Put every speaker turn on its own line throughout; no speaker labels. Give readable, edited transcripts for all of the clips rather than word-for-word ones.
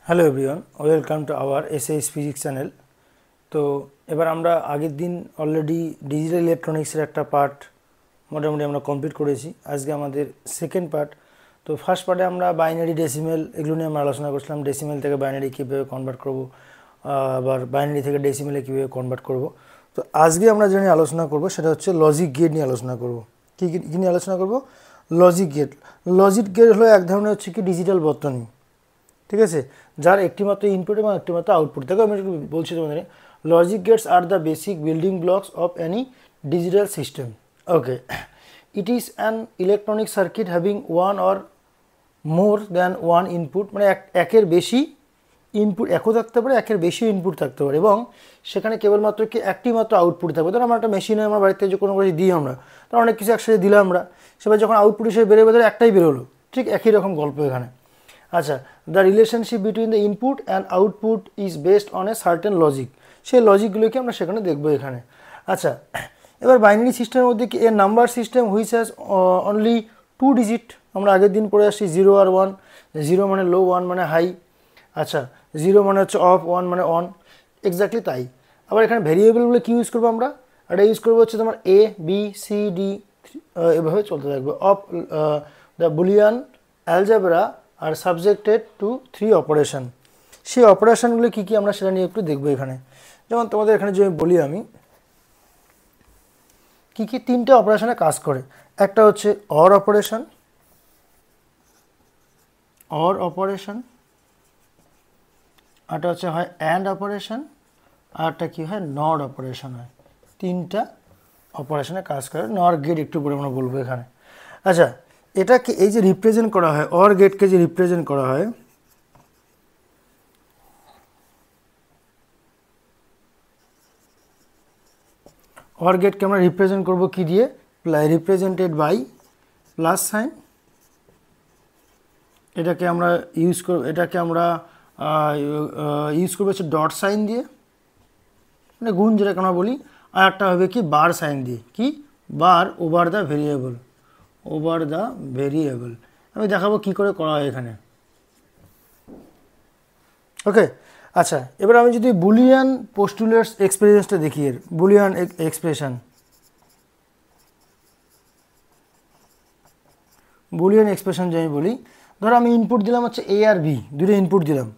Hello everyone, welcome to our SS physics channel. তো এবার আমরা আগের দিন অলরেডি ডিজিটাল ইলেকট্রনিক্সের একটা পার্ট মোটামুটি আমরা কমপ্লিট করেছি। আজকে আমাদের সেকেন্ড পার্ট। তো ফার্স্ট পার্টে আমরা বাইনারি ডেসিমেল এগুলো নিয়ে আমরা আলোচনা করছিলাম, ডেসিমেল থেকে বাইনারি কীভাবে কনভার্ট করবো, আবার বাইনারি থেকে ডেসিমেলে কীভাবে কনভার্ট করব। তো আজকে আমরা যে নিয়ে আলোচনা করব সেটা হচ্ছে লজিক গেট নিয়ে আলোচনা করব। কী নিয়ে আলোচনা করব? Logic gate. লজিক গেট হলো এক ধরনের হচ্ছে কি ডিজিটাল বর্তনী, ঠিক আছে, যার একটিমাত্র ইনপুট এবং একটিমাত্র আউটপুট। দেখো আমি বলছি তোমাদের, logic gates are the basic building blocks of any digital system. Okay, it is an electronic circuit having one or more than one input, মানে একের বেশি ইনপুট একও থাকতে পারে, একের বেশি ইনপুট থাকতে পারে, এবং সেখানে কেবলমাত্র কি একটি মাত্র আউটপুট থাকবে। ধরো আমরা একটা মেশিনে আমার বাড়িতে যে কোনো কিছু দিই আমরা, তো অনেক কিছু একসাথে দিলাম আমরা, সেবার যখন আউটপুট হিসেবে বেরোবে ধরো একটাই বেরোলো, ঠিক একই রকম গল্প এখানে। আচ্ছা, the relationship between the input and output is based on a certain logic. সেই লজিকগুলোকে আমরা সেখানে দেখবো এখানে। আচ্ছা, এবার বাইনারি সিস্টেমের মধ্যে কি a number system which has only 2 digit. আমরা আগের দিন পড়ে আসছি 0 আর 1। 0 মানে লো, 1 মানে হাই। আচ্ছা, 0 মানে হচ্ছে অফ, 1 মানে অন, এক্স্যাক্টলি তাই। আবার এখানে ভেরিয়েবলগুলো কী ইউজ করবো আমরা? এটা ইউজ করবো হচ্ছে তোমার এ বি সি ডি, এভাবে চলতে থাকবে। Of the Boolean algebra are subjected to 3 operation. সেই অপারেশনগুলো কী কী আমরা সেটা নিয়ে একটু দেখবো এখানে। যেমন তোমাদের এখানে যে বলি আমি কী কী 3টে অপারেশনে কাজ করে। একটা হচ্ছে অর অপারেশন, আরটা হচ্ছে হয় অ্যান্ড অপারেশন, আরটা কি হয় নট অপারেশন হয়। 3টা অপারেশনে কাজ করে। নর গেট একটু পরে আমরা বলবো এখানে। আচ্ছা, এটাকে এই যে রিপ্রেজেন্ট করা হয়, অর গেটকে যে রিপ্রেজেন্ট করা হয়, অর গেটকে আমরা রিপ্রেজেন্ট করবো কি দিয়ে? Represented by plus sign. এটাকে আমরা ইউজ করবো হচ্ছে ডট সাইন দিয়ে, মানে গুণ যেটাকে আমরা বলি। আর একটা হবে কি বার সাইন দিয়ে, কি বার ওভার দ্য ভেরিয়েবল। আমি দেখাবো কি করে করা হয় এখানে। ওকে, আচ্ছা, এবার আমি যদি বুলিয়ান পোস্টুলেটস এক্সপ্রেশনটা দেখি, এর বুলিয়ান এক্সপ্রেশন যে আমি বলি, ধরো আমি ইনপুট দিলাম হচ্ছে এ আর বি, দুটো ইনপুট দিলাম,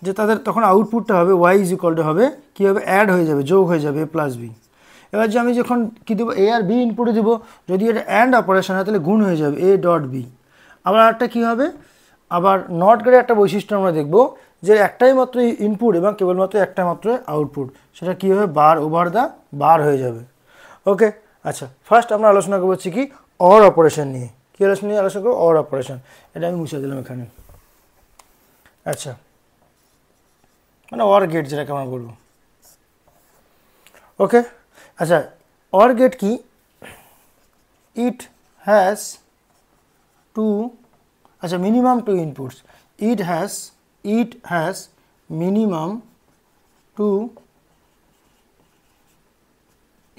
যে তাদের তখন আউটপুটটা হবে ওয়াই ইজ ইকুয়াল টু হবে কী হবে, অ্যাড হয়ে যাবে, যোগ হয়ে যাবে, এ প্লাস বি। এবার যে আমি যখন কী দেবো, এ আর বি ইনপুটে দেবো, যদি এটা অ্যান্ড অপারেশন হয় তাহলে গুণ হয়ে যাবে, এ ডট বি। আবার একটা কী হবে, আবার নট গেটের একটা বৈশিষ্ট্য আমরা দেখব, যে একটাই মাত্র ইনপুট এবং কেবলমাত্র একটা মাত্র আউটপুট, সেটা কী হবে, বার ওভার দ্য বার হয়ে যাবে। ওকে, আচ্ছা, ফার্স্ট আমরা আলোচনা করবো হচ্ছে কি অর অপারেশন নিয়ে। কী আলোচনা করবো? Or operation. এটা আমি মুছে দিলাম এখানে। আচ্ছা, মানে অর গেট যেটাকে আমরা বলবো। ওকে, আচ্ছা, অর গেট কি? ইট has minimum 2 inputs. It has minimum 2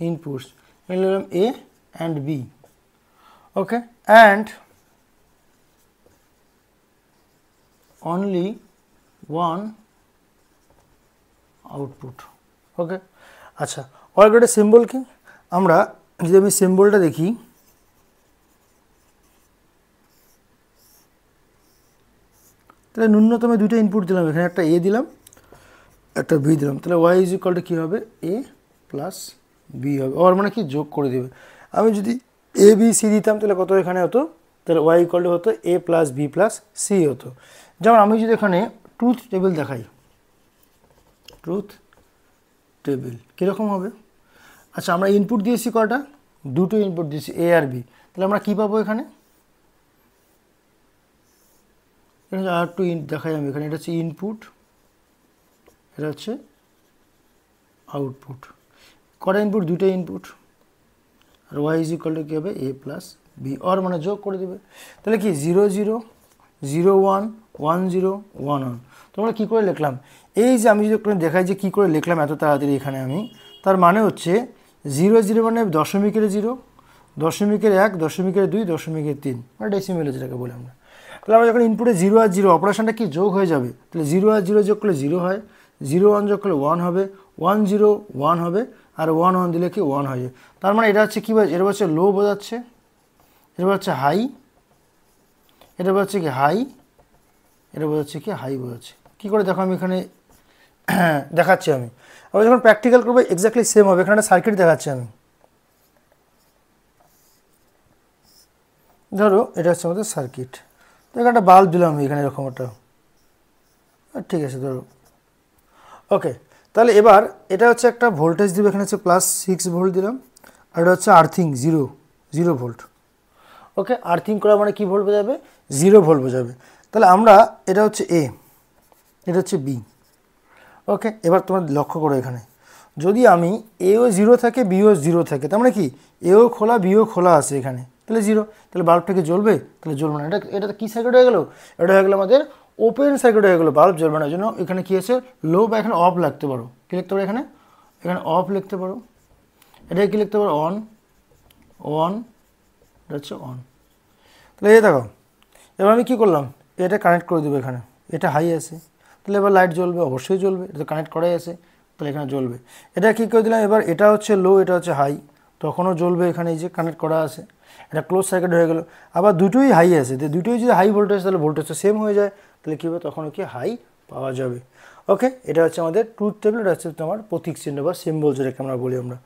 inputs, A and B. Okay, and only one output. Okay, আচ্ছা, অর গেটের সিম্বল কি? আমরা যদি আমি সিম্বলটা দেখি, তাহলে ন্যূনতম 2টা ইনপুট দিলাম, এখানে একটা এ দিলাম, একটা বি দিলাম, তাহলে ওয়াই ইজ ইকুয়াল টু কী হবে, এ প্লাস বি হবে। অর মানে কি যোগ করে দেবে। আমি যদি এ বি সি দিতাম তাহলে কত এখানে হতো, তাহলে ওয়াই ইকুয়াল টু হতো এ প্লাস বি প্লাস সি হতো। যেমন আমি যদি এখানে ট্রুথ টেবিল দেখাই, ট্রুথ টেবিল কীরকম হবে? আচ্ছা, আমরা ইনপুট দিয়েছি কটা? 2টো ইনপুট দিয়েছি, এ আর বি। তাহলে আমরা কী পাবো এখানে? আর একটু দেখাই আমি এখানে, এটা হচ্ছে ইনপুট, এটা হচ্ছে আউটপুট। কটা ইনপুট? 2টা ইনপুট। আর ওয়াই ইজ ইকুয়াল টু কী হবে, এ প্লাস বি। অর মানে যোগ করে দেবে। তাহলে কি 0 0 0 1 1 0 1 1। তোমরা কী করে লিখলাম? এই যে আমি যদি দেখাই যে কী করে লিখলাম এত তাড়াতাড়ি এখানে আমি, তার মানে হচ্ছে 0 0 মানে দশমিকের 0, দশমিকের 1, দশমিকের 2, দশমিকের 3, মানে ডেসিমেল যেটাকে বলি আমরা। তাহলে আমরা যখন ইনপুটে 0 আর 0 অপারেশনটা কি যোগ হয়ে যাবে, তাহলে 0 আর 0 যোগ করলে 0 হয়, 0 1 যোগ করলে 1 হবে, 1 0 1 হবে, আর 1 1 দিলে কি 1 হয়ে যায়। তার মানে এটা হচ্ছে কী বোঝাচ্ছে, এটা হচ্ছে লো বোঝাচ্ছে, এটা হচ্ছে হাই, এটা বোঝাচ্ছে কি হাই, এটা বোঝাচ্ছে কি হাই বোঝাচ্ছে। কী করে দেখো আমি এখানে দেখাচ্ছি আমি, আবার যখন প্র্যাকটিক্যাল করবো এক্স্যাক্টলি সেম হবে। এখানে একটা সার্কিট দেখাচ্ছি আমি, ধরো এটা হচ্ছে আমাদের সার্কিট, তো এখানে একটা বাল্ব দিলাম এখানে এরকম একটা, ঠিক আছে ধরো, ওকে। তাহলে এবার এটা হচ্ছে একটা ভোল্টেজ দিব, এখানে হচ্ছে +6 ভোল্ট দিলাম, আর এটা হচ্ছে আর্থিং 0 ভোল্ট, ওকে। আর্থিং করা মানে কি ভোল্ট বোঝাবে, 0 ভোল্ট বোঝাবে। তাহলে আমরা এটা হচ্ছে এ, এটা হচ্ছে বি, ওকে। এবার তোমরা লক্ষ্য করো এখানে যদি আমি এও 0 থাকে বিও 0 থাকে, তার মানে কি এও খোলা বিও খোলা আছে এখানে, তাহলে 0, তাহলে বাল্বটা কি জ্বলবে, তাহলে জ্বলবে না। এটা কী সার্কিট হয়ে গেল, এটা হয়ে গেলো আমাদের ওপেন সার্কিট হয়ে গেলো, বাল্ব জ্বলবে না। জন্য এখানে কী আছে লো, বা এখানে অফ লিখতে পারো, কী লিখতে পারো এখানে, এখানে অফ লিখতে পারো, এটা কি লিখতে পারো অন, এটা হচ্ছে অন। তাহলে এই দেখো এবার আমি কী করলাম, এটা কানেক্ট করে দেবো এখানে, এটা হাই আছে, তাহলে এবার লাইট জ্বলবে, অবশ্যই জ্বলবে, এটা তো কানেক্ট করাই আছে, তাহলে এখানে জ্বলবে। এটা কী করে দিলাম, এবার এটা হচ্ছে লো, এটা হচ্ছে হাই, তখনও জ্বলবে, এখানে এই যে কানেক্ট করা আছে, এটা ক্লোজ সার্কিট হয়ে গেল। আবার দুটোই হাই আছে, দুটোই যদি হাই ভোল্টেজ, তাহলে ভোল্টেজটা সেম হয়ে যায়, তাহলে কী হবে তখনও কি হাই পাওয়া যাবে, ওকে। এটা হচ্ছে আমাদের ট্রুথ টেবিল, এটা হচ্ছে তোমার প্রতীক চিহ্ন বা সিম্বল যেটাকে আমরা বলি আমরা,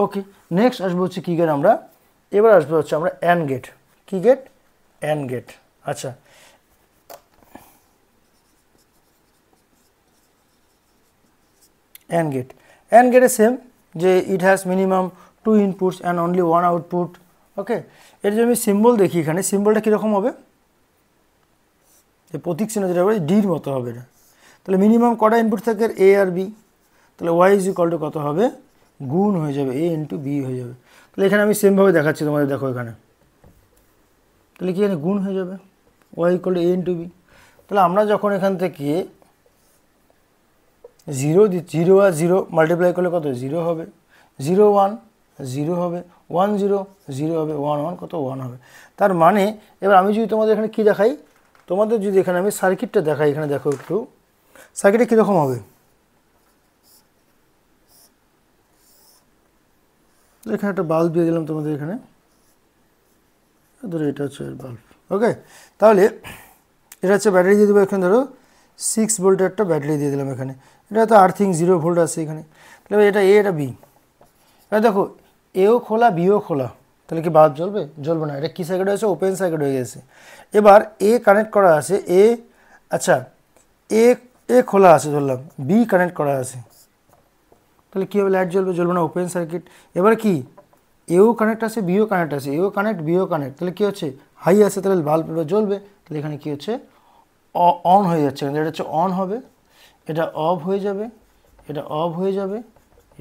ওকে। নেক্সট আসবো হচ্ছে কী গেট আমরা, এবার আসবো হচ্ছে আমরা অ্যান্ড গেট। কী গেট, অ্যান্ড গেট, আচ্ছা। অ্যান্ড গেটে সেম, যে it has minimum 2 inputs and only 1 output, okay. এর যদি আমি সিম্বল দেখি এখানে, সিম্বলটা কীরকম হবে, এই প্রতীক চিহ্ন যেটা বলে ডির মতো হবে এটা। তাহলে মিনিমাম কটা ইনপুট থাকে, এ আর বি, তাহলে ওয়াই ইজ ইকুয়াল টু কত হবে, গুণ হয়ে যাবে, এ ইন্টু বি হয়ে যাবে। তাহলে এখানে আমি সেমভাবে দেখাচ্ছি তোমাদের, দেখো এখানে, তাহলে কি এখানে গুণ হয়ে যাবে, Y equal to A into B. তাহলে আমরা যখন এখান থেকে 0 আর 0 মাল্টিপ্লাই করলে কত 0 হবে, 0 1 0 হবে, 1 0 0 হবে, 1 1 কত 1 হবে। তার মানে এবার আমি যদি তোমাদের এখানে কি দেখাই, তোমাদের যদি এখানে আমি সার্কিটটা দেখাই, এখানে দেখো একটু সার্কিটে কীরকম হবে, এখানে একটা বাল্ব দিয়ে দিলাম তোমাদের এখানে, ধরো এটা হচ্ছে বাল্ব, ওকে। তাহলে এটা হচ্ছে ব্যাটারি দিয়ে দেবো, এখানে ধরো 6 ভোল্টের একটা ব্যাটারি দিয়ে দিলাম এখানে, এটা তো আর্থিং 0 ভোল্ট আছে এখানে, তাহলে এটা এ এটা বি। এবার দেখো এও খোলা বিও খোলা, তাহলে কি বাল্ব জ্বলবে, জ্বলবে না। এটা কী সার্কিট হয়েছে, ওপেন সার্কিট হয়ে গেছে। এবার এ কানেক্ট করা আছে, এ আচ্ছা এ খোলা আছে ধরলাম, বি কানেক্ট করা আছে, তাহলে কী হবে, লাইট জ্বলবে, জ্বলবে না, ওপেন সার্কিট। এবার কি এও কানেক্ট আছে বিও কানেক্ট আছে, এও কানেক্ট বিও কানেক্ট, তাহলে কী হচ্ছে হাই আছে, তাহলে বাল্ব জ্বলবে। তাহলে এখানে কী হচ্ছে অন হয়ে যাচ্ছে, এটা হচ্ছে অন হবে, এটা অফ হয়ে যাবে, এটা অফ হয়ে যাবে,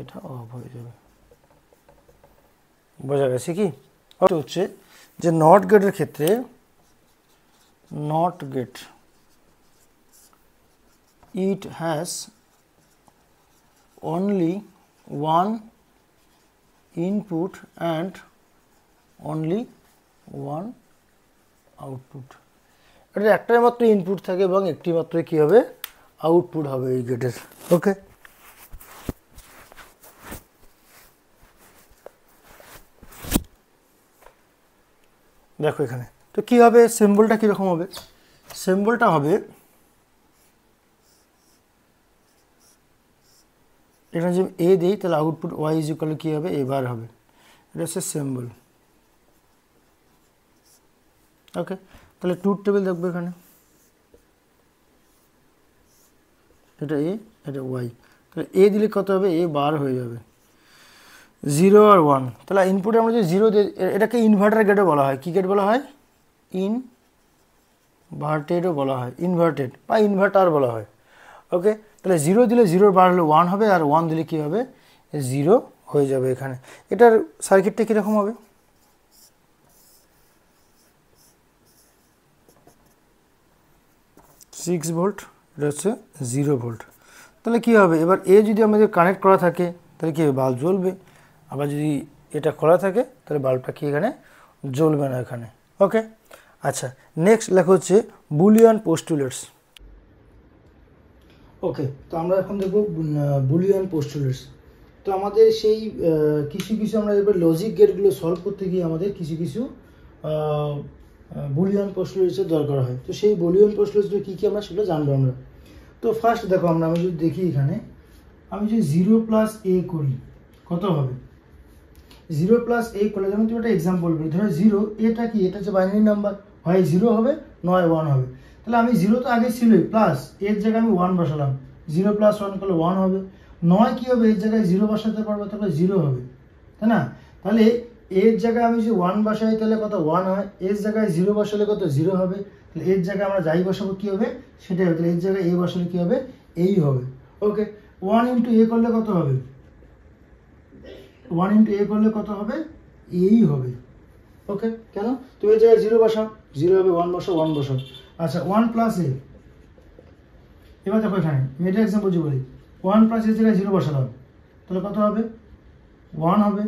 এটা অফ হয়ে যাবে। বোঝা গেছে কি হচ্ছে, যে নট গেটের ক্ষেত্রে, not get it has only one input and only one output, এটা একটাই মাত্র ইনপুট থাকে এবং একটি মাত্র কী হবে, আউটপুট হবে এই গেটের, ওকে। দেখো এখানে তো কী হবে, সিম্বলটা কীরকম হবে, সিম্বলটা হবে এখানে যদি এ দিই, তাহলে আউটপুট ওয়াই ইজ ইকুয়াল কী হবে, এবার হবে, এটা হচ্ছে সিম্বল, ওকে। তাহলে ট্রুথ টেবিল দেখবো এখানে, এটা এ এটা ওয়াই, তাহলে এ দিলে কত হবে, এ বার হয়ে যাবে, 0 আর 1। তাহলে ইনপুটে আমরা যদি 0 দিই, এটাকে ইনভার্টার গেটও বলা হয়, কী গেট বলা হয়, ইনভার্টেডও বলা হয়, ইনভার্টেড বা ইনভার্টার বলা হয়, ওকে। তাহলে 0 দিলে 0 বার হলে 1 হবে, আর 1 দিলে কী হবে, 0 হয়ে যাবে এখানে। এটার সার্কিটটা কীরকম হবে, 6 ভোল্ট, এটা হচ্ছে 0 ভোল্ট। তাহলে কী হবে, এবার এ যদি আমাদের কানেক্ট করা থাকে, তাহলে কী হবে, বাল্ব জ্বলবে। আবার যদি এটা খোলা থাকে, তাহলে বাল্বটা কি এখানে জ্বলবে না এখানে, ওকে। আচ্ছা, নেক্সট লেখা হচ্ছে বুলিয়ান পোস্টুলেটস। ওকে, তো আমরা এখন দেখব বুলিয়ান পোস্টুলেটস। তো আমাদের সেই কিছু কিছু আমরা এবার লজিক গেটগুলো সলভ করতে গিয়ে আমাদের কিছু কিছু বুলিয়ান পোস্টুলেটসের দরকার হয়। তো সেই বুলিয়ান পোস্টুলেটসগুলো কী কী আমরা সেগুলো জানবো আমরা। তো ফার্স্ট দেখো, আমি যদি দেখি এখানে, আমি যদি 0 + a করি কত হবে? 0 + a করলে, যেমন তুমি একটা এক্সাম্পল বলি, ধরো 0, এটা কি, এটা হচ্ছে বাইনারি নাম্বার, হয় 0 হবে নয় 1 হবে। তাহলে আমি 0 তো আগে ছিলই, প্লাস এর জায়গায় আমি 1 বসালাম, 0 + 1 করলে 1 হবে। 9 কি হবে, এর জায়গায় 0 বসাতে পারবো, তাহলে 0 হবে, তাই না? তাহলে এর জায়গায় আমি যদি 1 বসাই তাহলে কত 1 হয়, এর জায়গায় 0 বসালে কত 0 হবে। তাহলে এর জায়গায় আমরা যাই বসাবো কী হবে সেটাই হবে। তাহলে এর জায়গায় a বসালে কী হবে, এই হবে। ওকে, 1 × a করলে কত হবে? 1 × a করলে কত হবে, এই হবে। ওকে, কেন? তুমি এর জায়গায় 0 বসাও, 0 হবে, 1 বসাও, 1 বসাও। আচ্ছা, 1 + a, এবার দেখো এখানে আমি এটা এক্সাম্পল বলি, 1 + এর জায়গায় 0 বসালাম, তাহলে কত হবে, 1 হবে।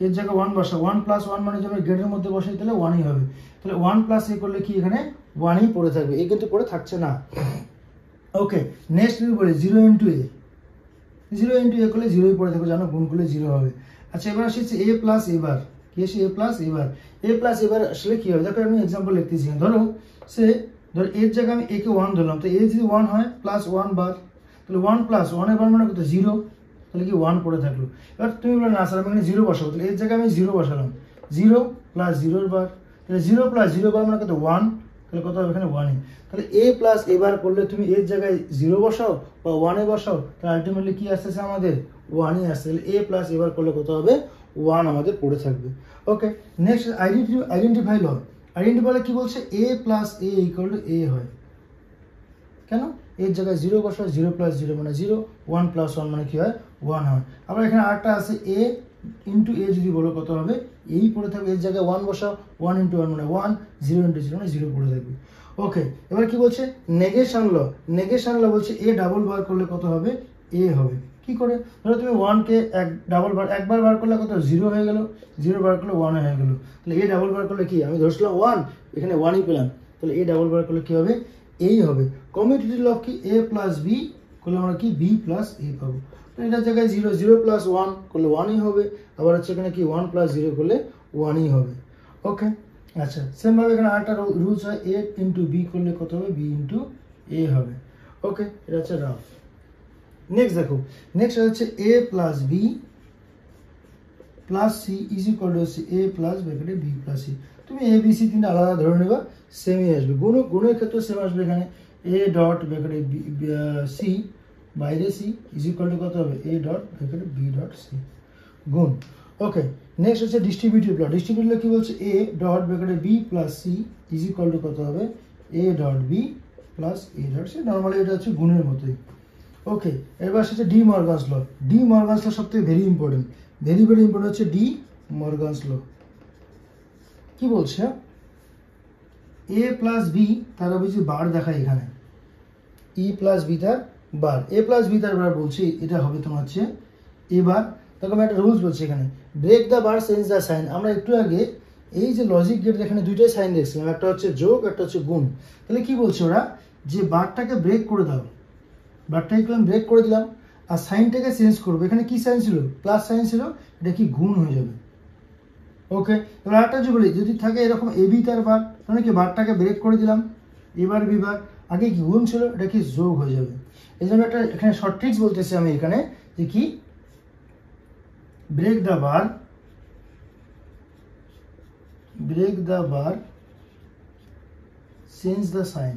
এর জায়গায় 1 বসাও, 1 + 1 মানে যদি গেটের মধ্যে বসাই তাহলে 1ই হবে। তাহলে 1 + a করলে কি এখানে 1ই পড়ে থাকবে, এই কিন্তু পড়ে থাকছে না। ওকে, নেক্সট যদি বলি 0 × a, 0 × a করলে 0ই পড়ে থাকবে, জানো, গুণ করলে 0 হবে। আচ্ছা, এবার আসছে a + a বার, কি আসে, a + a bar. a + a বার আসলে কি হবে, দেখো আমি এক্সাম্পল লিখতেছি। ধরো ধর এর জায়গায় আমি a কে 1 ধরলাম, তো a যদি 1 হয় +1 বার, তাহলে 1 + 1 এর বার মানে কত, 0, তাহলে কি 1 পড়ে থাকলো। এবার তুমি বলো না স্যার আমি এখানে 0 বসাবো, তাহলে এর জায়গায় আমি 0 বসালাম, 0 + 0 এর বার, তাহলে 0 + 0 বার মানে কত 1, তাহলে কত হবে এখানে 1ই। তাহলে a + a বার করলে তুমি এর জায়গায় 0 বসাও বা 1 এ বসাও, তাহলে আলটিমেটলি কি আসতেছে আমাদের 1ই আসছে। তাহলে a + a বার করলে কত হবে, 1 আমাদের পড়ে থাকবে। ওকে, নেক্সট আইডেন্টিফাই ল। আইডেন্টিফাই কি বলছে, a + a = a হয়। কেন, এর জায়গায় 0 বসাও, 0 + 0 মানে 0, 1 + 1 মানে কি হয়, 1 হয়। আবার এখানে আরেকটা আছে a × a, যদি বলো কত হবে, এই পড়ে থাকবে। এর জায়গায় 1 বসাও, 1 × 1 মানে 1, 0 × 0 মানে 0 পড়ে থাকবে। ওকে, এবার কি বলছে, নেগেশন ল। নেগেশন ল বলছে a ডাবল বার করলে কত হবে, a হবে। কি করে, ধরো তুমি 1 কে একবার বার করলে কত, 0 হয়ে গেল, 0 বার করলে 1 হয়ে গেল। তাহলে a ডাবল বার করলে কি, আমি ধরছিলাম 1, এখানে 1ই পেলাম, তাহলে a ডাবল বার করলে কি হবে, এই হবে। কমিউটেটিভ ল কি, a + b করলে আমরা কি b + a পাবো। তো এটার জায়গায় 0 + 1 করলে 1ই হবে, আবার হচ্ছে এখানে কি 1 + 0 করলে 1ই হবে। ওকে, আচ্ছা, সেমভাবে এখানে আরেকটা রুলস হয়, a × b করলে কত হবে, b × a হবে। ওকে, এটা হচ্ছে রাফ। নেক্সট দেখো, নেক্সট হচ্ছে a + b + c হচ্ছে a + b + c। তুমি a b c তিনটা আলাদা ধরে নেবা, সেমই আসবে। গুণের ক্ষেত্রে সেম আসবে। এখানে a ডট c বাইরে c কত হবে, a dot b dot c গুণ। ওকে, নেক্সট হচ্ছে ডিস্ট্রিবিউটিভ ল। ডিস্ট্রিবিউটিভ ল কি বলছে, a ডট b + c কত হবে, a dot b + a dot c। Normally এটা হচ্ছে গুণের মতোই। ওকে, এবার হচ্ছে ডি মর্গানস ল। ডি মর্গানস ল সবথেকে ভেরি ইম্পর্টেন্ট, ভেরি ইম্পর্টেন্ট হচ্ছে ডি মর্গানস ল। কি বলছে, a + b তার অবশ্যই বার দেখায় এখানে, e + b তার বার, a + b তার বার বলছি, এটা হবে তোমার হচ্ছে এবার। দেখো আমি একটা রুলস বলছি এখানে, break the bar change the sign. আমরা একটু আগে এই যে লজিক গেট এখানে দুইটাই সাইন দেখছিলাম, একটা হচ্ছে যোগ, একটা হচ্ছে গুণ। তাহলে কি বলছে ওরা, যে বারটাকে ব্রেক করে দাও, বারটাকে আমি ব্রেক করে দিলাম, আর সাইনটাকে চেঞ্জ করবো। এখানে কি সাইন ছিল, প্লাস সাইন ছিল, এটা কি গুণ হয়ে যাবে। ওকে, এবার আরেকটা যদি বলি, যদি থাকে এরকম এ বি তার বার, তাহলে কি বারটাকে ব্রেক করে দিলাম, এবার বিবার, আগে কি গুণ ছিল, এটা কি যোগ হয়ে যাবে। এই জন্য একটা এখানে শর্ট ট্রিক্স বলতেছি আমি এখানে, যে কি, break the bar change the sign.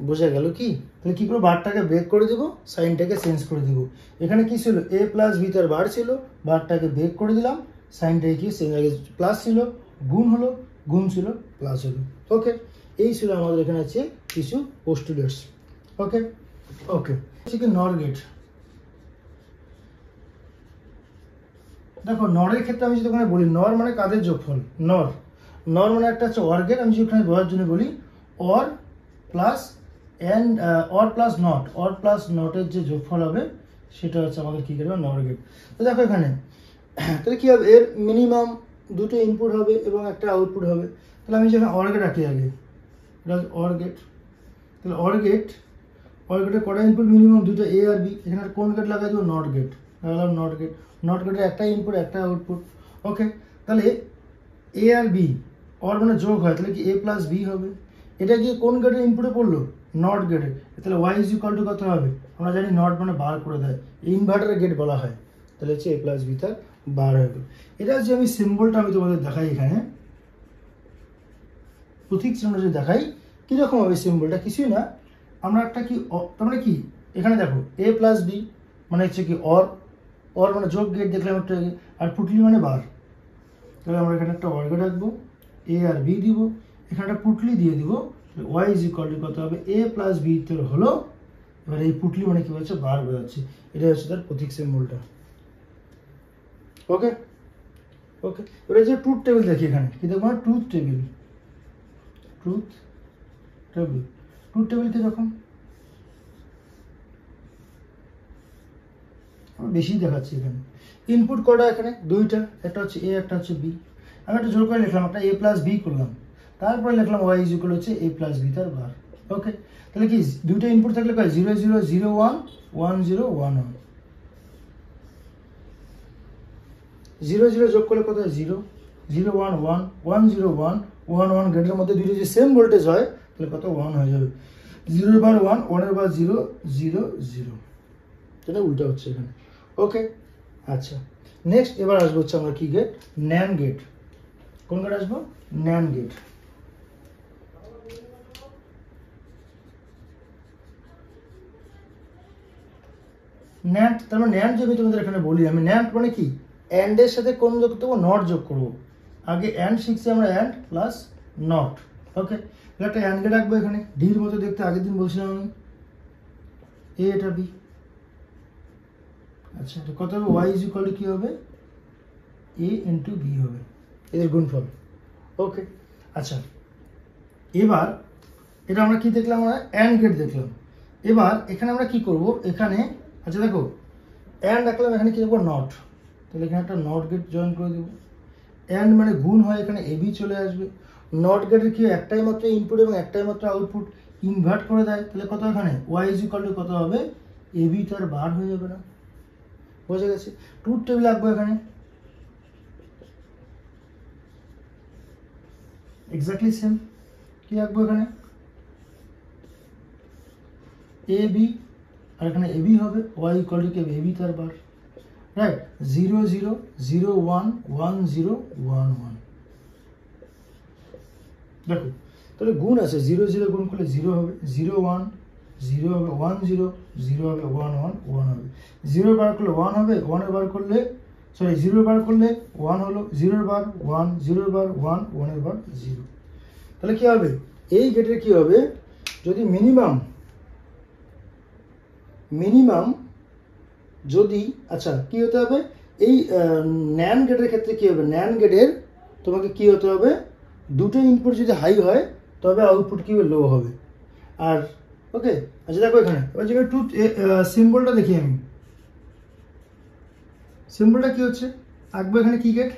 বোঝা গেল কি, তাহলে কি করে বারটাকে ব্রেক করে দেবো, সাইনটাকে চেঞ্জ করে দেবো। এখানে কি ছিল, a + b তার বার ছিল, বারটাকে ব্রেক করে দিলাম, সাইনটাকে কি প্লাস ছিল, গুণ হলো, গুণ ছিল, প্লাস হলো। ওকে, এই ছিল আমাদের এখানে আছে কিছু পোস্টুলেটস। ওকে, ওকে, হচ্ছে কি নর গেট। দেখো নরের ক্ষেত্রে আমি যদি ওখানে বলি, নর মানে কাদের যোগফল, নর মানে একটা হচ্ছে অর গেট। আমি যদি ওখানে বোঝার জন্য বলি, অর প্লাস অর প্লাস নটের যে যোগফল হবে সেটা হচ্ছে আমাদের কি করবে, নর গেট। তো দেখো এখানে তাহলে কী হবে, এর মিনিমাম দুটো ইনপুট হবে এবং একটা আউটপুট হবে। তাহলে আমি যেখানে অর গেট রাখি আগে, এটা অর গেট। তাহলে অর গেটে কটা ইনপুট, মিনিমাম দুটো এ আর বি। এখানে কোন গেট লাগাই দেবো, নট গেট লাগালাম, নট গেটের একটা ইনপুট একটা আউটপুট। ওকে, তাহলে এ আর বি অর মানে যোগ হয়, তাহলে কি এ প্লাস বি হবে। এটা গিয়ে কোন গেটের ইনপুটে পড়লো, নট গেটের। তাহলে ওয়াই ইজ ইকুয়াল টু কত হবে, আমরা জানি নট মানে বার করে দেয়, ইনভার্টারের গেট বলা হয়। তাহলে হচ্ছে এ প্লাস বি তার বার হয়ে গেল। এটা হচ্ছে আমি সিম্বলটা আমি তোমাদের দেখাই এখানে, প্রতীক চিহ্ন যদি দেখাই কীরকম হবে সিম্বলটা, কিছুই না, আমরা একটা কি তার কি এখানে দেখো এ প্লাস বি মানে হচ্ছে কি অর মানে যোগ গেট দেখলাম একটা, আর পুটলি মানে বার। তাহলে আমরা এখানে একটা অর গেট রাখবো, এ আর বি দিব, এখানে একটা পুটলি দিয়ে দিব, ওয়াই ইজ ইকুয়াল টু কত হবে, এ প্লাস বি তো হলো। এবার এই পুটলি মানে কি হচ্ছে, বার বোঝাচ্ছে, এটা হচ্ছে তার প্রতীক সিম্বলটা। ওকে ওকে, এবার যে ট্রুথ টেবিল দেখি এখানে কি দেখবো, ট্রুথ টেবিল কীরকম, বেশি দেখাচ্ছি এখানে। ইনপুট কটা এখানে, দুইটা, একটা হচ্ছে এ একটা হচ্ছে বি। আমি একটা জোর করে লিখলাম, একটা এ প্লাস বি করলাম, তারপরে লিখলাম ওয়াই ইজ ইকুয়াল হচ্ছে এ প্লাস বি তার বার। ওকে, তাহলে কি দুইটা ইনপুট থাকলে কয়, 0 0 0 1 1 0 1 1, 0 0 যোগ করলে কত হয়, 0 0 1 1 1 0 1 1 1, গেটের মধ্যে দুটো যে সেম ভোল্টেজ হয় তাহলে কত 1 হয়ে যাবে, 0 বার 1 1 বার 0 0 0, সেটা উল্টা হচ্ছে এখানে। ওকে, আচ্ছা নেক্সট এবার আসবো হচ্ছে আমরা কি গেট, ন্যান্ড গেট। কোন গেট আসবো, ন্যান্ড গেট। ন্যান্ড, তার মানে ন্যান্ড যদি তোমাদের এখানে বলি আমি, ন্যান্ড মানে কি, অ্যান্ড এর সাথে কোন যোগ করবো, নট যোগ করবো। আগে অ্যান্ড শিখছি আমরা, অ্যান্ড প্লাস নট। ওকে, একটা অ্যান্ড গেট রাখবো এখানে, ডির মতো দেখতে, আগের দিন বলছিলাম আমি, এ এটা বি। আচ্ছা, এটা কত হবে, ওয়াই ইজ ইকুয়াল টু কী হবে, এ ইন্টু বি হবে, এদের গুণফল। ওকে, আচ্ছা এবার এটা আমরা কি দেখলাম, আমরা অ্যান্ড গেট দেখলাম। এবার এখানে আমরা কি করব, এখানে আচ্ছা দেখো অ্যান্ড রাখলাম, এখানে কি দেবো, নট। তাহলে এখানে একটা নট গেট জয়েন করে দেবো। অ্যান্ড মানে গুণ হয়, এখানে এ বি চলে আসবে। নট গেটের কি একটাই মাত্র ইনপুট এবং একটাই মাত্র আউটপুট, ইনভার্ট করে দেয়, তাহলে কত এখানে ওয়াই ইজ ইকুয়াল টু কত হবে, এ বি তার বার হয়ে যাবে না, বোঝা গেছে। ট্রুথ টেবিল রাখবো এখানে, এক্স্যাক্টলি সেম। কি রাখবো এখানে, এ বি, আর এখানে এ বি হবে, ওয়াই ইকুয়াল টু কি হবে, এ বি তার বার, রাইট। 0 0 0 1 1 0 1 1, দেখো তাহলে গুণ আছে, 0 0 গুণ করলে 0 হবে, 0 1 0 হবে, 1 0 0 হবে, 1 1 1 হবে, 0 বার করলে 1 হবে, 1 এর বার করলে সরি 0 বার করলে 1 হলো, 0 বার 1 0 বার 1 1 এর বার 0। তাহলে কি হবে, এই গেটের কি হবে, যদি মিনিমাম যদি, আচ্ছা কি হতে হবে, এই ন্যান্ড গেটের ক্ষেত্রে কি হবে, ন্যান্ড গেটের তোমাকে কি হতে হবে, দুটো ইনপুট যদি হাই হয় তবে আউটপুট কি লো হবে। আর ওকে, আচ্ছা দেখো এখানে এবার যেখানে ট্রুথ সিম্বলটা দেখি আমি, সিম্বলটা কি হচ্ছে, আঁকবো এখানে কি গেট,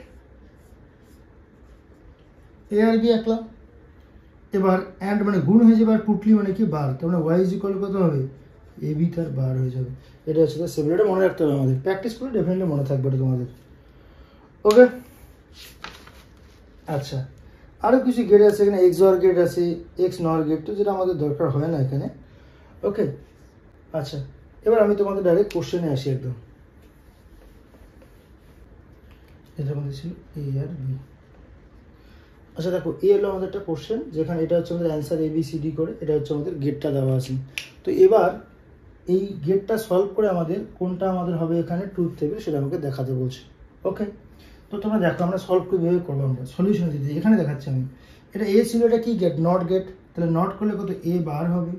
এ আর বি আঁকলাম। এবার অ্যান্ড মানে গুণ হয়ে যাবে, আর পুটলি মানে কি বার, তার মানে ওয়াই ইজ ইকুয়াল কত হবে, এ বি তার বার হয়ে যাবে। এটা হচ্ছে তার সিম্বল, এটা মনে রাখতে হবে আমাদের, প্র্যাকটিস করলে ডেফিনেটলি মনে থাকবে এটা তোমাদের। ওকে, আচ্ছা আরও কিছু গেট আছে এখানে, এক্স অর গেট আছে, এক্স নর গেট, তো যেটা আমাদের দরকার হয় না এখানে। ওকে, আচ্ছা এবার আমি তোমাদের ডাইরেক্ট কোশ্চেনে আসি একদম। এটার মধ্যে ছিল এ আর বি। আচ্ছা দেখো, এ হলো আমাদের একটা কোশ্চেন, যেখানে এটা হচ্ছে আমাদের answer A B C D করে, এটা হচ্ছে আমাদের গেটটা দেওয়া আছে। তো এবার এই গেটটা সলভ করে আমাদের কোনটা আমাদের হবে এখানে ট্রুথ টেবিল, সেটা আমাকে দেখাতে বলছে। ওকে, তো তোমরা দেখো আমরা সলভ কীভাবে করবো, আমরা সলিউশন দিতে এখানে দেখাচ্ছি আমি। এটা এ ছিল, এটা কি গেট, নট গেট, তাহলে নট করলে কত এ বার হবে।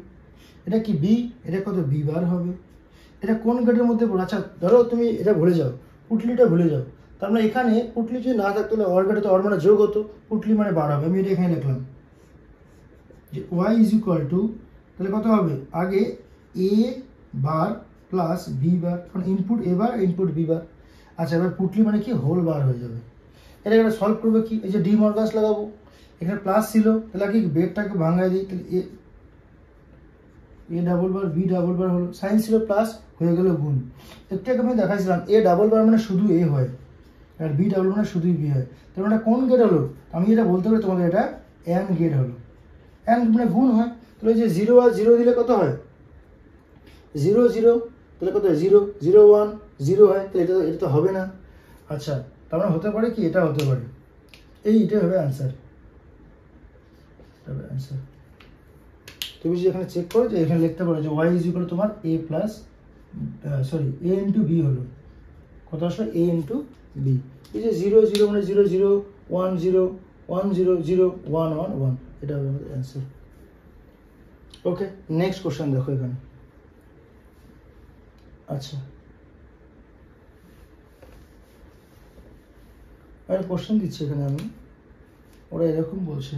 এটা কি বি, এটা কত বি বার হবে। এটা কোন গেটের মধ্যে পড়ে, আচ্ছা ধরো তুমি এটা ভুলে যাও, পুটলিটা ভুলে যাও, তার মানে এখানে পুটলি যদি না থাকতো, তাহলে অর গেটে তো অর মানে যোগ হতো, পুটলি মানে বার হবে। আমি এটা এখানে লিখলাম যে ওয়াই ইজ ইকুয়াল টু, তাহলে কত হবে, আগে এ বার প্লাস বি বার, কারণ ইনপুট এ বার ইনপুট বি বার,
আচ্ছা এবার পুটলি মানে কি হোল বার হয়ে যাবে। এটা একটা সলভ করবে কি, এই যে ডি মর্গাস লাগাবো, এখানে প্লাস ছিল তাহলে কি বেডটাকে ভাঙায় দিই, তাহলে A double bar B double bar হলো, সাইন ছিল প্লাস হয়ে গেল গুণ। একটু আগে আমি দেখাইছিলাম এ ডাবল বার মানে শুধু এ হয় আর বি ডাবল মানে শুধুই বি হয়, তাহলে এটা কোন গেট হলো, আমি যেটা বলতে পারি তোমাদের এটা অ্যান্ড গেট হলো। অ্যান্ড মানে গুণ হয়, তাহলে যে 0 আর 0 দিলে কত হয় 0 0, তাহলে কত হয় 0 0 1 0 হয়, তাহলে এটা তো হবে না। আচ্ছা তার মানে হতে পারে কি, এটা হতে পারে, এইটাই হবে অ্যান্সার। তবে অ্যান্সার তুমি যদি এখানে চেক করো যে এখানে লিখতে পারো যে ওয়াই ইজ ইকুয়াল তোমার এ প্লাস সরি এ ইন্টু বি হলো, কত আসলে এ ইন্টু বি। এই যে 0 0 মানে 0 0 1 0 1 0 0 1 1 1, এটা হবে আমাদের অ্যান্সার। ওকে নেক্সট কোশ্চেন দেখো এখানে। আচ্ছা আর কোশ্চেন দিচ্ছি এখানে আমি, ওরা এরকম বলছে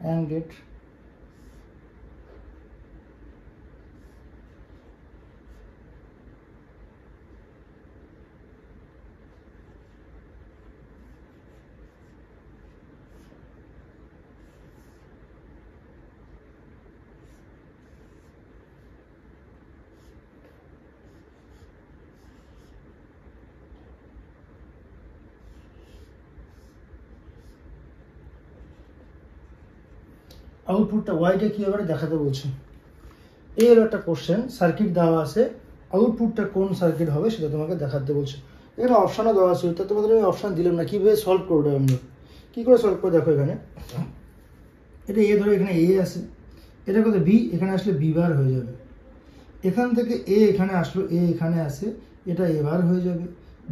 অ্যান্ড গেট আউটপুটটা ওয়াইটা কীভাবে দেখাতে বলছে। এই হলো একটা কোশ্চেন, সার্কিট দেওয়া আছে, আউটপুটটা কোন সার্কিট হবে সেটা তোমাকে দেখাতে বলছে। এখানে অপশানও দেওয়া আছে, তা তোমাদের আমি অপশান দিলাম না, কীভাবে সলভ করবো আমরা, কী করে সলভ করে দেখো এখানে এটা এ ধরো, এখানে এ আছে, এটা কত বি, এখানে আসলে বি বার হয়ে যাবে, এখান থেকে এ এখানে আসলো, এ এখানে আসে, এটা এ বার হয়ে যাবে,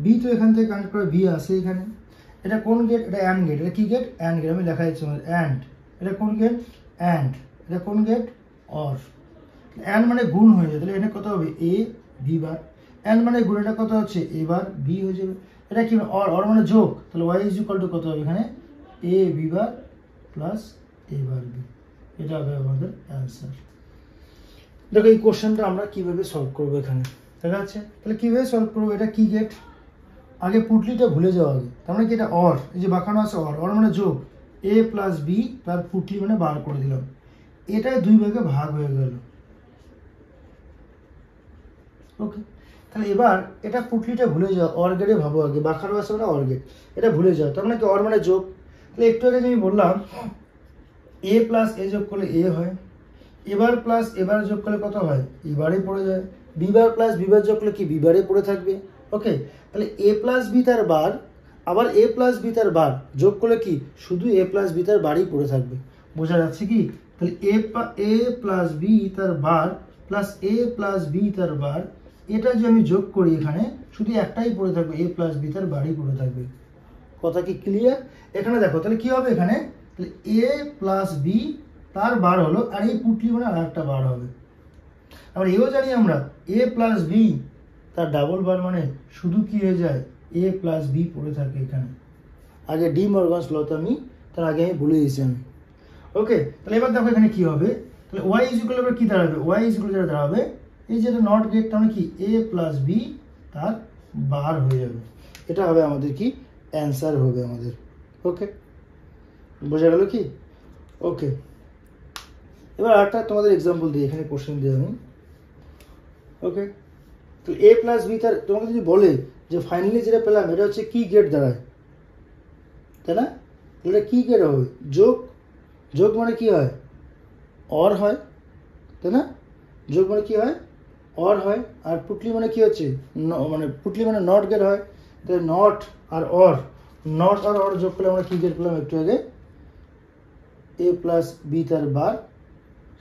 বি তো এখান থেকে কানেক্ট করে বি আসে এখানে, এটা কোন গেট, এটা অ্যান্ড গেট, এটা কি গেট অ্যান্ড গেট, আমি লেখা যাচ্ছে অ্যান্ড, এটা কোন গেট অ্যান্ড, এটা কোন গেট অর, অ্যান্ড মানে গুণ হয়ে যাবে, তাহলে এটা কত হবে এ বি বার, অ্যান্ড মানে গুণ, এটা কত হচ্ছে এ বার বি হয়ে যাবে, এটা কি অর, অর মানে যোগ, তাহলে ওয়াই ইজ ইকুয়াল টু কত হবে এখানে এ বি বার প্লাস এ বার বি, এটা হবে আমাদের অ্যান্সার। দেখো এই কোশ্চেনটা আমরা কিভাবে সলভ করবো এখানে দেখা যাচ্ছে, তাহলে কিভাবে সলভ করবো, এটা কি গেট, আগে পুটলিটা ভুলে যাওয়া আগে, তার মানে কি এটা অর, এই যে বাঁকানো আছে অর, অর মানে যোগ, এ প্লাস বি তার পুটলি মানে বার করে দিলাম, এটা দুই ভাগে ভাগ হয়ে গেল। ওকে তাহলে এবার এটা পুটলিটা ভুলে যাও, অর গেটে ভাবো আগে, বাঁকানো আছে মানে অর গেট, এটা ভুলে যাও, তার মানে কি অর মানে যোগ, তাহলে একটু আগে আমি বললাম এ প্লাস এ যোগ করলে এ হয়, এবার প্লাস এবার যোগ করলে কত হয় এবারে পড়ে যায়, বিবার প্লাস বিবার যোগ করলে কি বিবারে পড়ে থাকবে। ওকে তাহলে এ প্লাস বি তার বার, আবার এ প্লাস বি তার বার যোগ করলে কি শুধু এ প্লাস বি তার বারই পড়ে থাকবে, বোঝা যাচ্ছে কি, তাহলে এ প্লাস বি তার বার প্লাস এ প্লাস বি তার বার, এটা যে আমি যোগ করি এখানে শুধু একটাই পড়ে থাকবে, এ প্লাস বি তার বারই পড়ে থাকবে। কথা কি ক্লিয়ার? এখানে দেখো তাহলে কি হবে এখানে, তাহলে এ প্লাস বি তার বার হলো, আর এই পুটলি মানে আর একটা বার হবে। আবার এও জানি আমরা এ প্লাস বি তার ডাবল বার মানে শুধু কি হয়ে যায় এ প্লাস বি পড়ে থাকে এখানে, আগে ডি মর্গানস লতে আমি তার আগে আমি বলে দিয়েছি আমি। ওকে তাহলে এবার দেখো এখানে কি হবে, তাহলে ওয়াই ইজ ইকুয়াল এবার কি দাঁড়াবে, ওয়াই ইজ ইকুয়াল যেটা দাঁড়াবে এই যেটা নট গেট, তার মানে কি এ প্লাস বি তার বার হয়ে যাবে, এটা হবে আমাদের কি অ্যান্সার হবে আমাদের। ওকে বোঝা গেল কি? ওকে এবার আরেকটা তোমাদের এক্সাম্পল দিই, এখানে কোশ্চেন দিই আমি। ওকে তো এ প্লাস বি তার, তোমাকে যদি বলে যে ফাইনালি যেটা পেলাম এটা হচ্ছে কি গেট দাঁড়ায়, তাই না, এটা কি গেট হবে, যোগ, যোগ মানে কি হয় অর হয়, তাই না, যোগ মানে কি হয় অর হয়, আর পুটলি মানে কি হচ্ছে মানে পুটলি মানে নট গেট হয়, তাহলে নট আর অর, নট আর অর যোগ করলে আমরা কি গেট পেলাম একটু আগে এ প্লাস বি তার বার,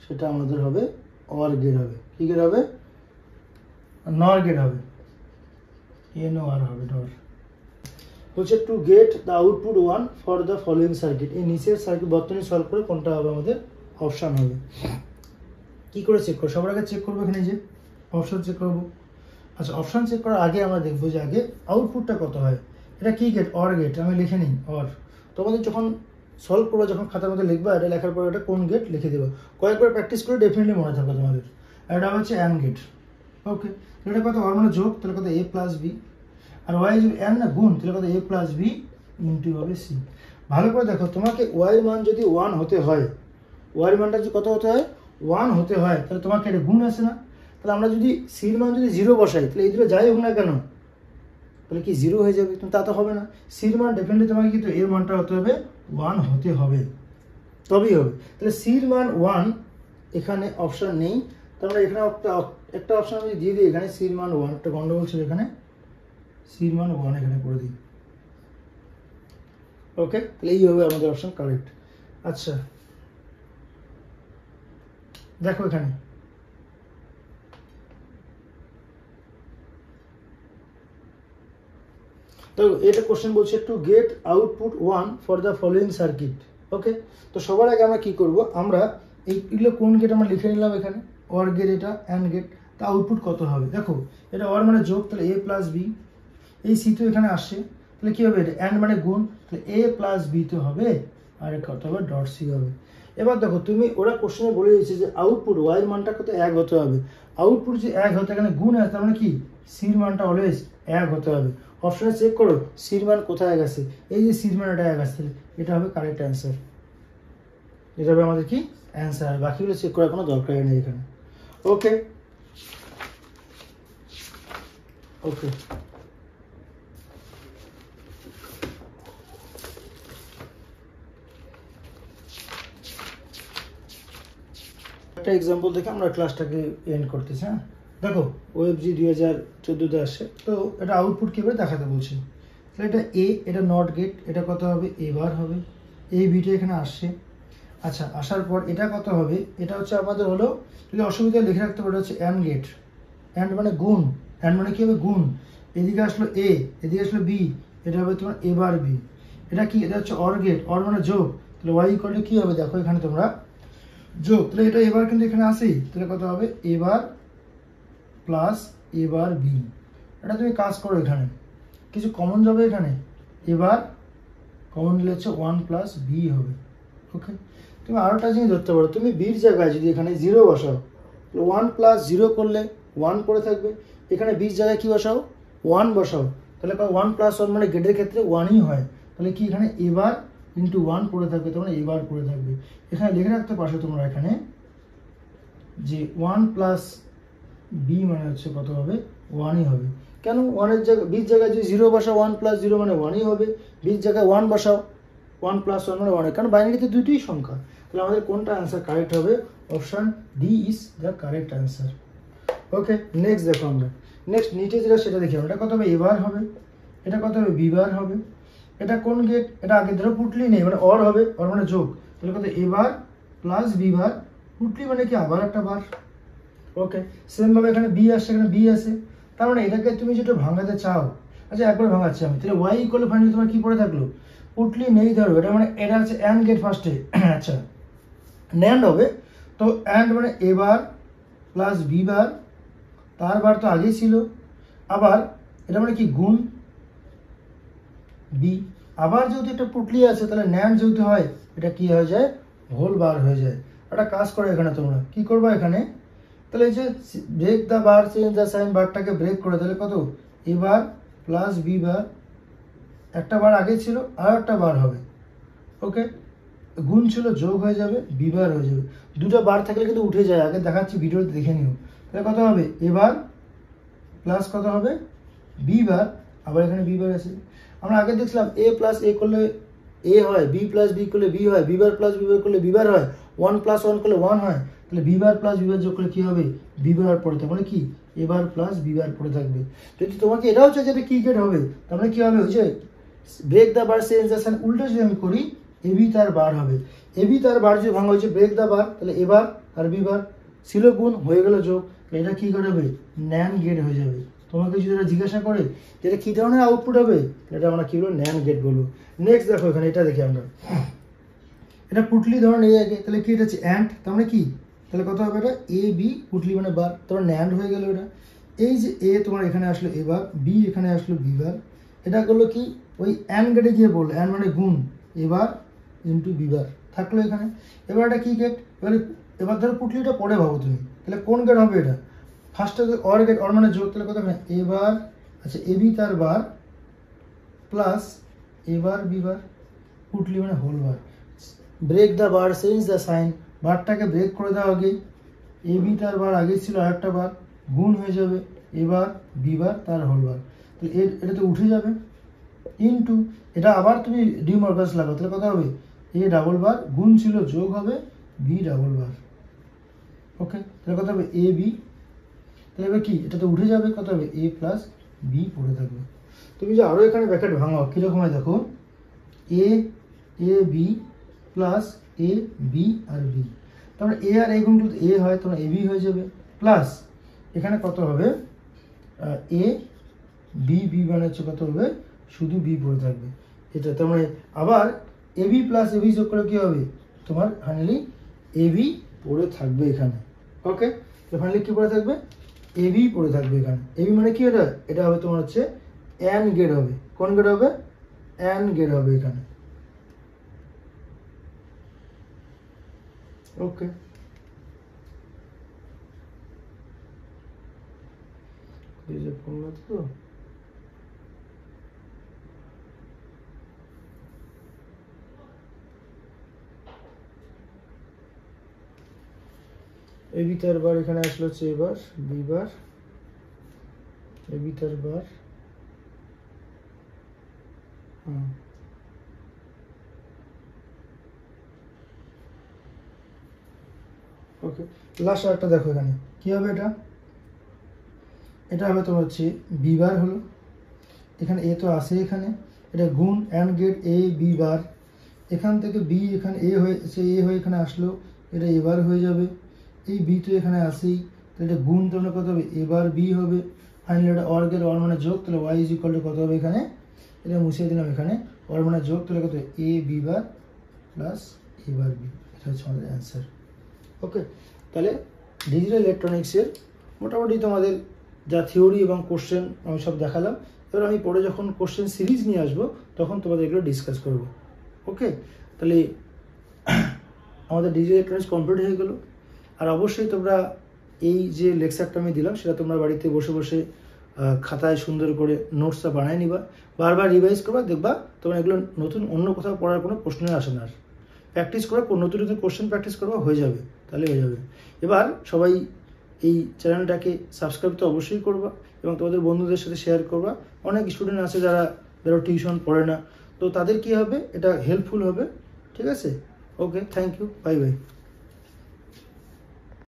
সেটা আমাদের হবে অর গেট হবে, কি গেট হবে নর গেট হবে, এন আর হবে নর। হচ্ছে to get the output 1 for the following circuit, এই নিচের সার্কিট বর্তনী সলভ করে কোনটা হবে আমাদের অপশান হবে। কি করে চেক করবো, সবার আগে চেক করবো এখানে যে অপশান চেক করবো। আচ্ছা অপশান চেক করার আগে আমরা দেখবো যে আগে আউটপুটটা কত হয়, এটা কি গেট অর গেট, আমি লিখে নিই অর, তোমাদের যখন সলভ করবো যখন খাতার মধ্যে লিখবা এটা লেখার পর এটা কোন গেট লিখে দেবো, কয়েকবার প্র্যাকটিস করে ডেফিনেটলি মনে থাকবে তোমাদের। এটা হচ্ছে অ্যান্ড গেট। ওকে এটা কত অর মানে যোগ, তাহলে কত এ প্লাস বি, আর ওয়াই যদি এন না গুণ, তাহলে কত এ প্লাস বি ইন্টু হবে সি। ভালো করে দেখো, তোমাকে ওয়াই মান যদি 1 হতে হয়, ওয়াই মানটা যদি কত হতে হয় 1 হতে হয়, তাহলে তোমাকে এটা গুণ আসে না। তাহলে আমরা যদি সির মান যদি 0 বসাই, তাহলে এই দুটো যাই হোক না কেন তাহলে কি 0 হয়ে যাবে? কিন্তু তা তো হবে না। সির মান ডেফিনেটলি তোমাকে কিন্তু এর মানটা হতে হবে 1 হতে হবে, তবেই হবে। তাহলে সির মান 1 এখানে অপশন নেই, তাহলে এখানে একটা অপশন আমি দিয়ে দিই, এখানে সির মান 1, একটা গন্ডগোল ছিল এখানে, সির মান 1 এখানে করে দিই। ওকে, তাহলে এই হবে আমাদের অপশন কারেক্ট। আচ্ছা দেখো এখানে তো এটা কোশ্চেন বলছে to get output 1 for the following circuit. Okay, তো সবার আগে আমরা কি করব, আমরা এইগুলো কোন গেট আমরা লিখে নিলাম এখানে, অর গেট এটা অ্যান্ড গেট, তা আউটপুট কত হবে দেখো, এটা অর মানে যোগ, তাহলে এ প্লাস বি, এই সি তো এখানে আসছে, তাহলে কি হবে, এটা অ্যান্ড মানে গুণ, তাহলে এ প্লাস বি তো হবে, আর কত হবে ডট সি হবে। এবার দেখো তুমি, ওরা কোশ্চেনে বলে দিয়েছে যে আউটপুট ওয়াই এর মানটা কত 1 হতে হবে, আউটপুট যে 1 হতে এখানে গুণ আছে, তার মানে কি সির মানটা অলওয়েজ 1 হতে হবে। অপশনে চেক করো সির মান কোথায় গেছে, এই যে সির মান এটা 1 আসছে, এটা হবে কারেক্ট অ্যান্সার, এটা হবে আমাদের কি অ্যান্সার, বাকিগুলো চেক করার কোনো দরকারই নেই এখানে। ওকে ওকে একটা এক্সাম্পল দেখে আমরা ক্লাসটাকে এন্ড করতেছি। হ্যাঁ দেখো, ওএফজি 2014-তে আসে, তো এটা আউটপুট কীভাবে দেখাতে বলছি, তাহলে এটা এ, এটা নট গেট, এটা কত হবে এ বার হবে, এই বিটা এখানে আসছে। আচ্ছা আসার পর এটা কত হবে, এটা হচ্ছে আমাদের হলো, যদি অসুবিধা লিখে রাখতে পারে হচ্ছে অ্যান্ড গেট, অ্যান্ড মানে গুণ, অ্যান্ড মানে কি হবে গুণ, এদিকে আসলো এ, এদিকে আসলো বি, এটা হবে তোমার এ বার বি। এটা কি, এটা হচ্ছে অর গেট, অর মানে যোগ, তাহলে ওয়াই করলে কি হবে দেখো এখানে তোমরা যোগ, তাহলে এটা এবার কিন্তু এখানে আসেই, তাহলে কত হবে এবার প্লাস এবার বি। এটা তুমি কাজ করো, এখানে কিছু কমন যাবে, এখানে এবার কমন নিলে হচ্ছে 1 প্লাস বি হবে। ওকে, তুমি আরো একটা জিনিস ধরতে পারো, তুমি বির জায়গায় যদি এখানে 0 বসাও, 1 প্লাস 0 করলে 1 পড়ে থাকবে, এখানে বির জায়গায় কি বসাও 1 বসাও, তাহলে 1 প্লাস 1 মানে গেটের ক্ষেত্রে 1ই হয়, তাহলে কি এখানে এবার ইন্টু 1 পড়ে থাকবে, তোমরা এবার পড়ে থাকবে। এখানে লিখে রাখতে পারছো তোমরা এখানে যে 1 প্লাস বি মানে হচ্ছে কত হবে 1ই হবে। কেন, 1 এর জায়গায় বির জায়গায় যদি 0 বসাও 1 প্লাস 0 মানে 1ই হবে, বির জায়গায় 1 বসাও 1 প্লাস 1 মানে 1, কারণ বাইনারিতে দুটোই সংখ্যা। তাহলে আমাদের কোনটা অ্যান্সার কারেক্ট হবে, option D is the correct answer. Okay, next দেখো আমরা, নেক্সট নিচে যেটা সেটা দেখি আমরা, এটা কত হবে এবার হবে, এটা কত হবে বিবার হবে, এটা কোন গেট, এটা আগে ধরো পুটলি নেই মানে অর হবে, অর মানে যোগ, তাহলে কত এবার প্লাস বিবার, পুটলি মানে কি আবার একটা বার। ওকে, সেম ভাবে এখানে বি আসছে, এখানে বি আছে, তার মানে এটাকে তুমি যেটা ভাঙাতে চাও, আচ্ছা একবার ভাঙাচ্ছি আমি, তাহলে ওয়াই ইকুয়াল ফাইনালি তোমার কি পড়ে থাকলো, পুটলি নেই ধরো, এটা মানে এটা হচ্ছে অ্যান্ড গেট ফার্স্টে, আচ্ছা ন্যান্ড হবে, তো অ্যান্ড মানে এবার প্লাস বি বার, তার বার তো আগেই ছিল, আবার এটা মানে কি গুণ বি, আবার যেহেতু একটা পুটলি আছে, তাহলে ন্যান্ড যেহেতু হয় এটা কি হয়ে যায় হোল বার হয়ে যায়। একটা কাজ করো, এখানে তোমরা কি করবা, এখানে তাহলে এই যে break the bar change the sign, বারটাকে ব্রেক করে, তাহলে কত এবার প্লাস বি বার, একটা বার আগে ছিল আর একটা বার হবে। ওকে, গুণ ছিল যোগ হয়ে যাবে, বিবার হয়ে যাবে, দুটো বার থাকলে কিন্তু উঠে যায়, আগে দেখাচ্ছি ভিডিওতে দেখে নিও। তাহলে কত হবে এবার প্লাস কত হবে বি বার, আবার এখানে বি বার আছে, আমরা আগে দেখছিলাম এ প্লাস এ করলে এ হয়, বি প্লাস বি করলে বি হয়, B bar plus B bar করলে বি বার হয়, 1 প্লাস 1 করলে 1 হয়, তাহলে B bar plus B bar যোগ করলে কি হবে বি বার পড়ে থাকবে, মানে কি এবার প্লাস বি বার পড়ে থাকবে। যদি তোমাকে এটাও চাই যেটা কি গেট হবে, তাহলে কি হবে, ওই যে break the bar change the sign উল্টো যদি আমি করি, এবি তার বার হবে, এবি তার বার যদি ভাঙা হয়েছে ব্রেক দ্য বার, তাহলে এবার আর বি বার ছিল গুণ হয়ে গেল যোগ, এটা কি করে হবে ন্যান গেট হয়ে যাবে। তোমাকে যদি এটা জিজ্ঞাসা করে যেটা কি ধরনের আউটপুট হবে, এটা আমরা কি বলবো ন্যান গেট বলবো। নেক্সট দেখো এখানে এটা দেখি আমরা, এটা পুটলি ধরনের এই আগে, তাহলে কি এটা হচ্ছে অ্যান্ড, তার মানে কি তাহলে কত হবে এটা এ বি, পুটলি মানে বার, তোমার ন্যান্ড হয়ে গেল এটা, এই যে এ তোমার এখানে আসলো এবার, বি এখানে আসলো বি বার, এটা করলো কি ওই অ্যান্ড গেটে গিয়ে বললো, অ্যান্ড মানে গুণ এবার ইন্টু বি বার থাকলো এখানে। এবার এটা কি গেট, এবার ধরো পুটলিটা পরে ভাবো তুমি, তাহলে কোন গেট হবে এটা, ফার্স্টে অর গেট, অর মানে যোগ, তাহলে কত হবে এবার, আচ্ছা এবি তার বার প্লাস এ বার বি বার, পুটলি মানে whole bar. Break the bar, change the sign, বারটাকে ব্রেক করে দাও আগে, এ বি তার বার আগে ছিল আরেকটা বার, গুণ হয়ে যাবে এবার বি বার তার হোল বার, তাহলে এটা তো উঠে যাবে, ইনটু এটা আবার তুমি ডিমর্গাস লাগাও, তাহলে কত হবে এ ডাবল বার গুণ ছিল যোগ হবে বি ডাবল বার। ওকে, তাহলে কত হবে এ বি, তাহলে এবার কি এটা তো উঠে যাবে, কত হবে এ প্লাস বি পড়ে থাকবে। তুমি যে আরও এখানে ব্র্যাকেট ভাঙাও কীরকম হয় দেখো, A B plus A B R B, তারপরে এ আর এ গুণ এ হয় তোমার এ বি হয়ে যাবে, প্লাস এখানে কত হবে এ বি বি মানে হচ্ছে কত হবে শুধু বি পড়ে থাকবে এটা, তার মানে আবার A B plus A B যোগ করে কী হবে তোমার ফাইনালি এ বি পড়ে থাকবে এখানে। ওকে, তো ফাইনালি কী পড়ে থাকবে এ বি পড়ে থাকবে এখানে। এ বি মানে কি এটা হবে তোমার হচ্ছে অ্যান গেট হবে, কোন গেট হবে অ্যান গেট হবে এখানে। ওকে, তো এ বি তার বার এখানে আসলো হচ্ছে এবার বি বার, এ বি তার বার ওকে, লাস্ট আরেকটা দেখো এখানে কি হবে, এটা হবে তোমার হচ্ছে বি বার হলো, এখানে এ তো আসে এখানে, এটা গুণ and gate A B bar, এখান থেকে বি এখানে এ হয়েছে, এ হয়ে এখানে আসলো, এটা এবার হয়ে যাবে, এই বি তো এখানে আসেই, তো এটা গুণ তোমরা কত হবে এবার বি হবে, ফাইনালি এটা অর গেট অর মানে যোগ, তাহলে ওয়াই ইজ ইকুয়াল টু কত হবে এখানে, এটা মুছিয়ে দিলাম এখানে অর মানে যোগ, তাহলে কত এ বি বার প্লাস এবার বি, এটা হচ্ছে আমাদের অ্যান্সার। ওকে, তাহলে ডিজিটাল ইলেকট্রনিক্সের মোটামুটি তোমাদের যা থিওরি এবং কোশ্চেন আমি সব দেখালাম, এবার আমি পরে যখন কোশ্চেন সিরিজ নিয়ে আসবো তখন তোমাদের এগুলো ডিসকাস করব। ওকে, তাহলে আমাদের ডিজিটাল ইলেকট্রনিক্স কমপ্লিট হয়ে গেলো। আর অবশ্যই তোমরা এই যে লেকচারটা আমি দিলাম সেটা তোমরা বাড়িতে বসে বসে খাতায় সুন্দর করে নোটসটা বানায় নিবা, বারবার রিভাইজ করবা, দেখবা তোমরা এগুলো নতুন অন্য কোথাও পড়ার কোনো প্রশ্নই আসে না, আর প্র্যাকটিস করে নতুন নতুন কোশ্চেন প্র্যাকটিস করবা, হয়ে যাবে, তাহলে হয়ে যাবে। এবার সবাই এই চ্যানেলটাকে সাবস্ক্রাইব তো অবশ্যই করবা এবং তোমাদের বন্ধুদের সাথে শেয়ার করবা। অনেক স্টুডেন্ট আছে যারা টিউশন পড়ে না, তো তাদের কি হবে এটা হেল্পফুল হবে। ঠিক আছে, ওকে, থ্যাংক ইউ, বাই বাই।